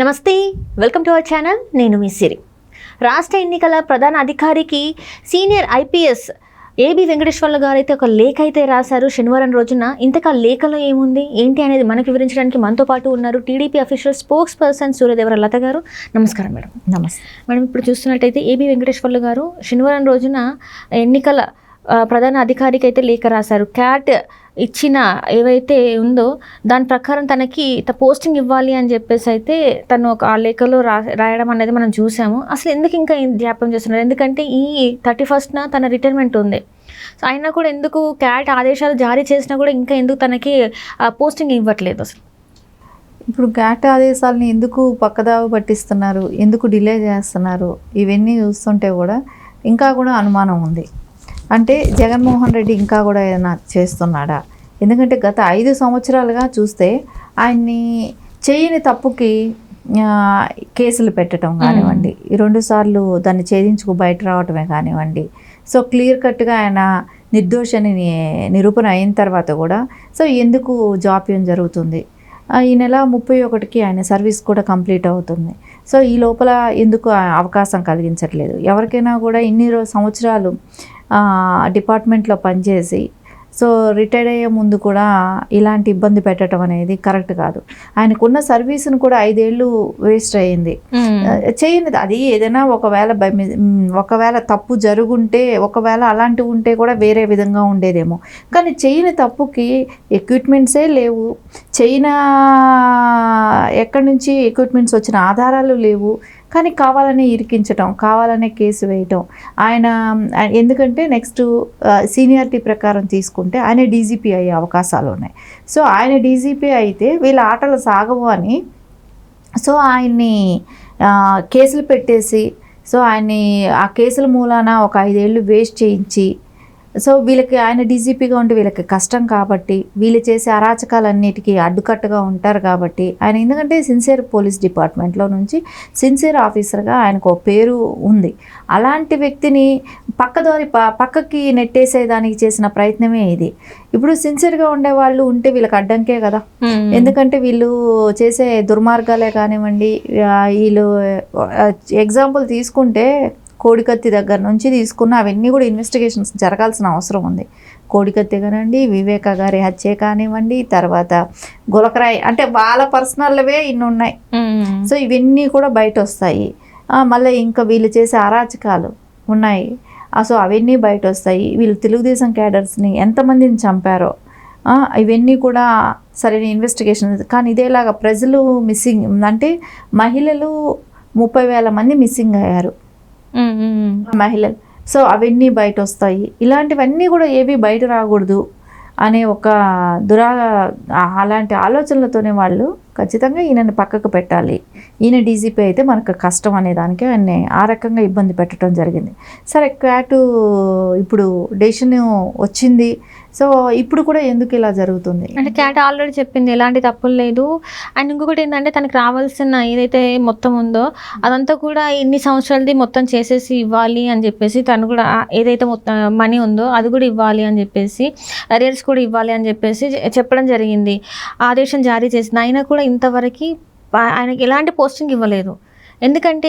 నమస్తే, welcome to our channel. నేను మీ సిరి. రాష్ట్ర ఎన్నికల ప్రధాన అధికారికి సీనియర్ ఐపీఎస్ ఏబి వెంకటేశ్వర్లు గారు అయితే ఒక లేఖ అయితే రాశారు శనివారం రోజున. ఇంతకా లేఖలో ఏముంది ఏంటి అనేది మనకు వివరించడానికి మనతో పాటు ఉన్నారు TDP official spokesperson Suryadevara Latha గారు. నమస్కారం మేడం. నమస్తే మేడం, ఇప్పుడు చూస్తున్నట్టయితే ఏబి వెంకటేశ్వర్లు గారు శనివారం రోజున ఎన్నికల ప్రధాన అధికారికి అయితే లేఖ రాశారు. క్యాట్ ఇచ్చిన ఏవైతే ఉందో దాని ప్రకారం తనకి పోస్టింగ్ ఇవ్వాలి అని చెప్పేసి అయితే తను ఒక ఆ లేఖలో రాయడం అనేది మనం చూసాము. అసలు ఎందుకు ఇంకా జాప్యం చేస్తున్నారు? ఎందుకంటే ఈ 31st తన రిటైర్మెంట్ ఉంది. సో అయినా కూడా ఎందుకు క్యాట్ ఆదేశాలు జారీ చేసినా కూడా ఇంకా ఎందుకు తనకి పోస్టింగ్ ఇవ్వట్లేదు? అసలు ఇప్పుడు క్యాట్ ఆదేశాలని ఎందుకు పక్కదావ పట్టిస్తున్నారు, ఎందుకు డిలే చేస్తున్నారు, ఇవన్నీ చూస్తుంటే కూడా ఇంకా కూడా అనుమానం ఉంది. అంటే జగన్మోహన్ రెడ్డి ఇంకా కూడా ఏదైనా చేస్తున్నాడా? ఎందుకంటే గత 5 సంవత్సరాలుగా చూస్తే ఆయన్ని చేయని తప్పుకి కేసులు పెట్టడం కానివ్వండి, 2 సార్లు దాన్ని ఛేదించుకు బయట రావటమే కానివ్వండి, సో క్లియర్ కట్గా ఆయన నిర్దోషని నిరూపణ అయిన తర్వాత కూడా సో ఎందుకు జాప్యం జరుగుతుంది? ఈ నెల 31కి ఆయన సర్వీస్ కూడా కంప్లీట్ అవుతుంది. సో ఈ లోపల ఎందుకు అవకాశం కలిగించట్లేదు? ఎవరికైనా కూడా ఇన్ని సంవత్సరాలు డిపార్ట్మెంట్లో పనిచేసి సో రిటైర్ అయ్యే ముందు కూడా ఇలాంటి ఇబ్బంది పెట్టడం అనేది కరెక్ట్ కాదు. ఆయనకున్న సర్వీస్ను కూడా 5 ఏళ్ళు వేస్ట్ అయ్యింది. చేయనిది అది ఏదైనా ఒకవేళ తప్పు జరుగుంటే, ఒకవేళ అలాంటివి ఉంటే కూడా వేరే విధంగా ఉండేదేమో. కానీ చేయని తప్పుకి ఎక్విప్మెంట్సే లేవు, ఎక్కడి నుంచి ఎక్విప్మెంట్స్ వచ్చిన ఆధారాలు లేవు, కానీ కావాలనే ఇరికించటం, కావాలనే కేసు వేయటం. ఆయన ఎందుకంటే నెక్స్ట్ సీనియారిటీ ప్రకారం తీసుకుంటే ఆయన డీజీపీ అయ్యే అవకాశాలు ఉన్నాయి. సో ఆయన డీజీపీ అయితే వీళ్ళ ఆటలు సాగవు అని సో ఆయన్ని కేసులు పెట్టేసి సో ఆయన్ని ఆ కేసుల మూలాన ఒక 5 ఏళ్ళు వేస్ట్ చేయించి సో వీళ్ళకి ఆయన డీజీపీగా ఉంటే వీళ్ళకి కష్టం కాబట్టి వీళ్ళు చేసే అరాచకాలన్నిటికీ అడ్డుకట్టుగా ఉంటారు కాబట్టి ఆయన ఎందుకంటే సిన్సియర్ పోలీస్ డిపార్ట్మెంట్లో నుంచి సిన్సియర్ ఆఫీసర్గా ఆయనకు ఒక పేరు ఉంది. అలాంటి వ్యక్తిని పక్కకి నెట్టేసేదానికి చేసిన ప్రయత్నమే ఇది. ఇప్పుడు సిన్సియర్గా ఉండేవాళ్ళు ఉంటే వీళ్ళకి అడ్డంకే కదా. ఎందుకంటే వీళ్ళు చేసే దుర్మార్గాలే కానివ్వండి, వీళ్ళు ఎగ్జాంపుల్ తీసుకుంటే కోడికత్తి దగ్గర నుంచి తీసుకున్న అవన్నీ కూడా ఇన్వెస్టిగేషన్స్ జరగాల్సిన అవసరం ఉంది. కోడికత్తి కానివ్వండి, వివేక గారి హత్య కానివ్వండి, తర్వాత గులకరాయి, అంటే వాళ్ళ పర్సనల్వే ఇన్ని ఉన్నాయి. సో ఇవన్నీ కూడా బయట వస్తాయి. మళ్ళీ ఇంకా వీళ్ళు చేసే అరాచకాలు ఉన్నాయి, సో అవన్నీ బయట వస్తాయి. వీళ్ళు తెలుగుదేశం క్యాడర్స్ని ఎంతమందిని చంపారో ఇవన్నీ కూడా సరైన ఇన్వెస్టిగేషన్. కానీ ఇదేలాగా ప్రజలు మిస్సింగ్, అంటే మహిళలు 30,000 మంది మిస్సింగ్ అయ్యారు మహిళలు. సో అవన్నీ బయట వస్తాయి. ఇలాంటివన్నీ కూడా ఏవి బయట రాకూడదు అనే ఒక అలాంటి ఆలోచనలతోనే వాళ్ళు ఖచ్చితంగా ఈయనని పక్కకు పెట్టాలి, ఈయన డీజీపీ అయితే మనకు కష్టం అనే దానికి ఆయన్ని ఆ రకంగా ఇబ్బంది పెట్టడం జరిగింది. సరే, క్యాటు ఇప్పుడు డెసిషన్ వచ్చింది. సో ఇప్పుడు కూడా ఎందుకు ఇలా జరుగుతుంది అంటే క్యాట్ ఆల్రెడీ చెప్పింది ఎలాంటి తప్పులు లేదు. అండ్ ఇంకొకటి ఏంటంటే తనకు రావాల్సిన ఏదైతే మొత్తం ఉందో అదంతా కూడా ఇన్ని సంవత్సరాలది మొత్తం చేసేసి ఇవ్వాలి అని చెప్పేసి, తను కూడా ఏదైతే మొత్తం మనీ ఉందో అది కూడా ఇవ్వాలి అని చెప్పేసి, అరియర్స్ కూడా ఇవ్వాలి అని చెప్పేసి చెప్పడం జరిగింది. ఆదేశం జారీ చేసింది. అయినా కూడా ఇంతవరకు ఆయనకి ఎలాంటి పోస్టింగ్ ఇవ్వలేదు. ఎందుకంటే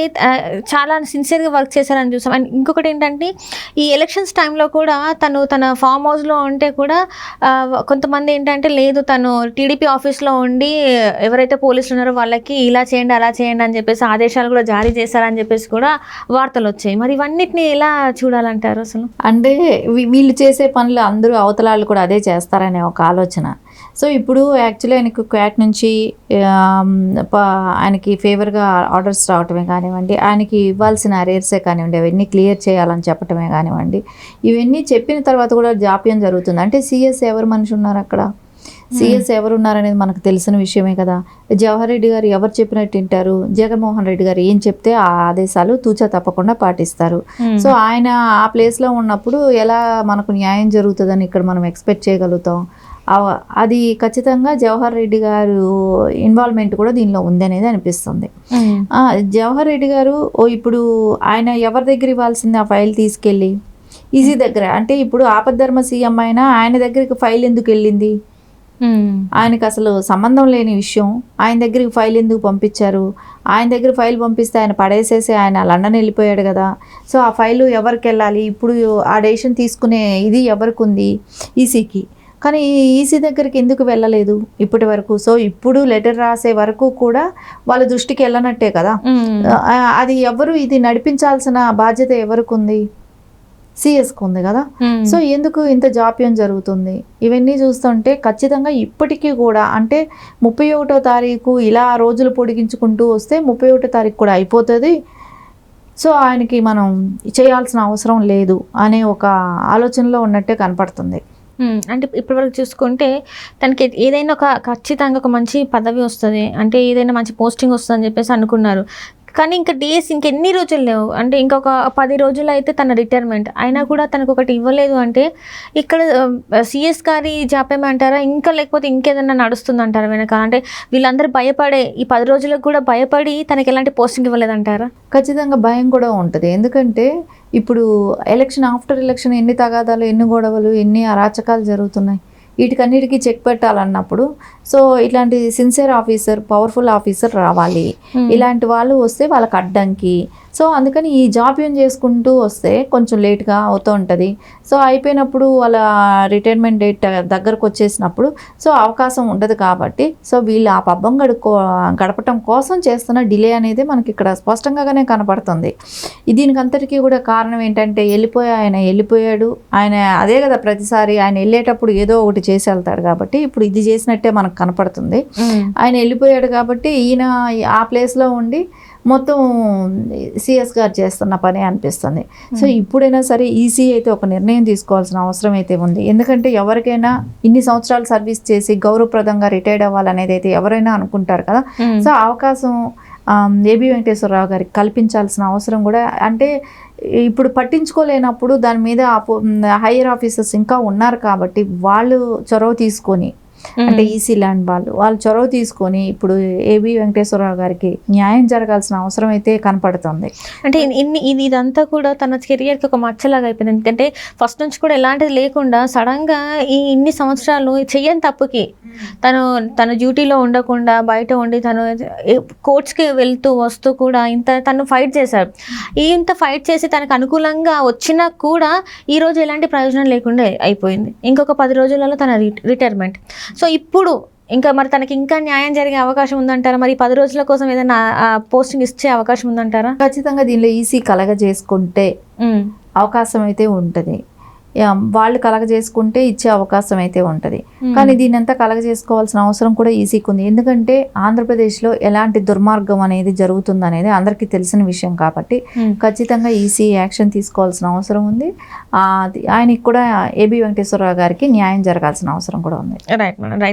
చాలా సిన్సియర్గా వర్క్ చేశారని చూసాం. అండ్ ఇంకొకటి ఏంటంటే ఈ ఎలక్షన్స్ టైంలో కూడా తన ఫామ్ హౌస్లో ఉంటే కూడా కొంతమంది ఏంటంటే లేదు, తను టీడీపీ ఆఫీస్లో ఉండి ఎవరైతే పోలీసులు ఉన్నారో వాళ్ళకి ఇలా చేయండి అలా చేయండి అని చెప్పేసి ఆదేశాలు కూడా జారీ చేశారని చెప్పేసి కూడా వార్తలు వచ్చాయి. మరి ఇవన్నిటిని ఎలా చూడాలంటారు అసలు? అంటే వీళ్ళు చేసే పనులు అందరూ అవతలాళ్ళు కూడా అదే చేస్తారనే ఒక ఆలోచన. సో ఇప్పుడు యాక్చువల్లీ ఆయనకు క్యాట్ నుంచి ఆయనకి ఫేవర్గా ఆర్డర్స్ రావటమే కానివ్వండి, ఆయనకి ఇవ్వాల్సిన అరేర్సే కానివ్వండి, అవన్నీ క్లియర్ చేయాలని చెప్పటమే కానివ్వండి, ఇవన్నీ చెప్పిన తర్వాత కూడా జాప్యం జరుగుతుంది. అంటే సిఎస్ ఎవరు మనిషి ఉన్నారు అక్కడ, సిఎస్ ఎవరు ఉన్నారనేది మనకు తెలిసిన విషయమే కదా. జవహర్ రెడ్డి గారు ఎవరు చెప్పినట్టు వింటారు, జగన్మోహన్ రెడ్డి గారు ఏం చెప్తే ఆ ఆదేశాలు తూచా తప్పకుండా పాటిస్తారు. సో ఆయన ఆ ప్లేస్లో ఉన్నప్పుడు ఎలా మనకు న్యాయం జరుగుతుందని ఇక్కడ మనం ఎక్స్పెక్ట్ చేయగలుగుతాం? అది ఖచ్చితంగా జవహర్ రెడ్డి గారు ఇన్వాల్వ్మెంట్ కూడా దీనిలో ఉంది అనేది అనిపిస్తుంది. జవహర్ రెడ్డి గారు ఇప్పుడు ఆయన ఎవరి దగ్గర ఇవ్వాల్సింది ఆ ఫైల్ తీసుకెళ్ళి ఈజీ దగ్గర, అంటే ఇప్పుడు ఆపద్ధర్మ సీఎం అయినా ఆయన దగ్గరికి ఫైల్ ఎందుకు వెళ్ళింది? ఆయనకి అసలు సంబంధం లేని విషయం, ఆయన దగ్గరికి ఫైల్ ఎందుకు పంపించారు, ఆయన దగ్గర ఫైల్ పంపిస్తే ఆయన పడేసేసి ఆయన లండన్ వెళ్ళిపోయాడు కదా, సో ఆ ఫైలు ఎవరికి వెళ్ళాలి, ఇప్పుడు ఆ డెసిషన్ తీసుకునే ఇది ఎవరికి ఉంది, ఈసీకి. కానీ ఈసీ దగ్గరికి ఎందుకు వెళ్ళలేదు ఇప్పటి వరకు? సో ఇప్పుడు లెటర్ రాసే వరకు కూడా వాళ్ళ దృష్టికి వెళ్ళనట్టే కదా. అది ఎవరు, ఇది నడిపించాల్సిన బాధ్యత ఎవరికి ఉంది? సిఎస్కి ఉంది కదా. సో ఎందుకు ఇంత జాప్యం జరుగుతుంది? ఇవన్నీ చూస్తుంటే ఖచ్చితంగా ఇప్పటికీ కూడా అంటే 31వ తారీఖు ఇలా రోజులు పొడిగించుకుంటూ వస్తే 31వ తారీఖు కూడా అయిపోతుంది, సో ఆయనకి మనం చేయాల్సిన అవసరం లేదు అనే ఒక ఆలోచనలో ఉన్నట్టే కనపడుతుంది. అంటే ఇప్పటివరకు చూసుకుంటే తనకి ఏదైనా ఒక ఖచ్చితంగా ఒక మంచి పదవి వస్తుంది, అంటే ఏదైనా మంచి పోస్టింగ్ వస్తుంది అని చెప్పేసి అనుకున్నారు. కానీ ఇంకా డేస్ ఇంకెన్ని రోజులు లేవు, అంటే ఇంకొక 10 రోజులు అయితే తన రిటైర్మెంట్ అయినా కూడా తనకు ఒకటి ఇవ్వలేదు అంటే ఇక్కడ సిఎస్ గారి జాప్యం అంటారా, ఇంకా లేకపోతే ఇంకేదైనా నడుస్తుంది అంటారా వెనక? అంటే వీళ్ళందరూ భయపడే ఈ 10 రోజులకు కూడా భయపడి తనకి ఎలాంటి పోస్టింగ్ ఇవ్వలేదంటారా? ఖచ్చితంగా భయం కూడా ఉంటుంది. ఎందుకంటే ఇప్పుడు ఎలక్షన్ ఆఫ్టర్ ఎలక్షన్ ఎన్ని తగాదాలు, ఎన్ని గొడవలు, ఎన్ని అరాచకాలు జరుగుతున్నాయి. వీటికన్నిటికీ చెక్ పెట్టాలన్నప్పుడు సో ఇట్లాంటి సిన్సియర్ ఆఫీసర్, పవర్ఫుల్ ఆఫీసర్ రావాలి. ఇలాంటి వాళ్ళు వస్తే వాళ్ళకి అడ్డంకి. సో అందుకని ఈ జాప్యం చేసుకుంటూ వస్తే కొంచెం లేట్గా అవుతూ ఉంటుంది. సో అయిపోయినప్పుడు వాళ్ళ రిటైర్మెంట్ డేట్ దగ్గరకు వచ్చేసినప్పుడు సో అవకాశం ఉండదు కాబట్టి సో వీళ్ళు ఆ పబ్బం గడపటం కోసం చేస్తున్న డిలే అనేది మనకి ఇక్కడ స్పష్టంగానే కనపడుతుంది. దీనికి అంతటికీ కూడా కారణం ఏంటంటే ఆయన వెళ్ళిపోయాడు. ఆయన అదే కదా ప్రతిసారి ఆయన వెళ్ళేటప్పుడు ఏదో ఒకటి చేసి వెళ్తాడు కాబట్టి ఇప్పుడు ఇది చేసినట్టే మనకు కనపడుతుంది. ఆయన వెళ్ళిపోయాడు కాబట్టి ఈయన ఆ ప్లేస్లో ఉండి మొత్తం సిఎస్ గారు చేస్తున్న పని అనిపిస్తుంది. సో ఇప్పుడైనా సరే ఈసీ అయితే ఒక నిర్ణయం తీసుకోవాల్సిన అవసరం అయితే ఉంది. ఎందుకంటే ఎవరికైనా ఇన్ని సంవత్సరాలు సర్వీస్ చేసి గౌరవప్రదంగా రిటైర్డ్ అవ్వాలనేది అయితే ఎవరైనా అనుకుంటారు కదా. సో అవకాశం ఏబి వెంకటేశ్వరరావు గారికి కల్పించాల్సిన అవసరం కూడా, అంటే ఇప్పుడు పట్టించుకోలేనప్పుడు దాని మీద హైయర్ ఆఫీసర్స్ ఇంకా ఉన్నారు కాబట్టి వాళ్ళు చొరవ తీసుకొని, అంటే ఈసీ ల్యాండ్ వాళ్ళు చొరవ తీసుకొని ఇప్పుడు ఏబి వెంకటేశ్వరరావు గారికి న్యాయం జరగాల్సిన అవసరం అయితే కనపడుతుంది. అంటే ఇదంతా కూడా తన కెరియర్కి ఒక మచ్చలాగా అయిపోయింది. ఎందుకంటే ఫస్ట్ నుంచి కూడా ఎలాంటిది లేకుండా సడన్గా ఇన్ని సంవత్సరాలు చెయ్యని తప్పుకి తను డ్యూటీలో ఉండకుండా బయట ఉండి తను కోర్ట్స్కి వెళ్తూ వస్తూ కూడా తను ఫైట్ చేశాడు. ఇంత ఫైట్ చేసి తనకు అనుకూలంగా వచ్చినా కూడా ఈరోజు ఎలాంటి ప్రయోజనం లేకుండా అయిపోయింది. ఇంకొక 10 రోజులలో తన రిటైర్మెంట్. సో ఇప్పుడు ఇంకా మరి తనకి ఇంకా న్యాయం జరిగే అవకాశం ఉందంటారా? మరి 10 రోజుల కోసం ఏదైనా పోస్టింగ్ ఇచ్చే అవకాశం ఉందంటారా? ఖచ్చితంగా దీనిలో ఈసీ కలగజేసుకుంటే అవకాశం అయితే ఉంటుంది. వాళ్ళు కలగజేసుకుంటే ఇచ్చే అవకాశం అయితే ఉంటుంది. కానీ దీని అంతా కలగజేసుకోవాల్సిన అవసరం కూడా ఈసీకి ఉంది. ఎందుకంటే ఆంధ్రప్రదేశ్లో ఎలాంటి దుర్మార్గం అనేది జరుగుతుంది అనేది అందరికీ తెలిసిన విషయం కాబట్టి ఖచ్చితంగా ఈసీ యాక్షన్ తీసుకోవాల్సిన అవసరం ఉంది. ఆయనకి కూడా ఏబి వెంకటేశ్వరరావు గారికి న్యాయం జరగాల్సిన అవసరం కూడా ఉంది. Right madam, right.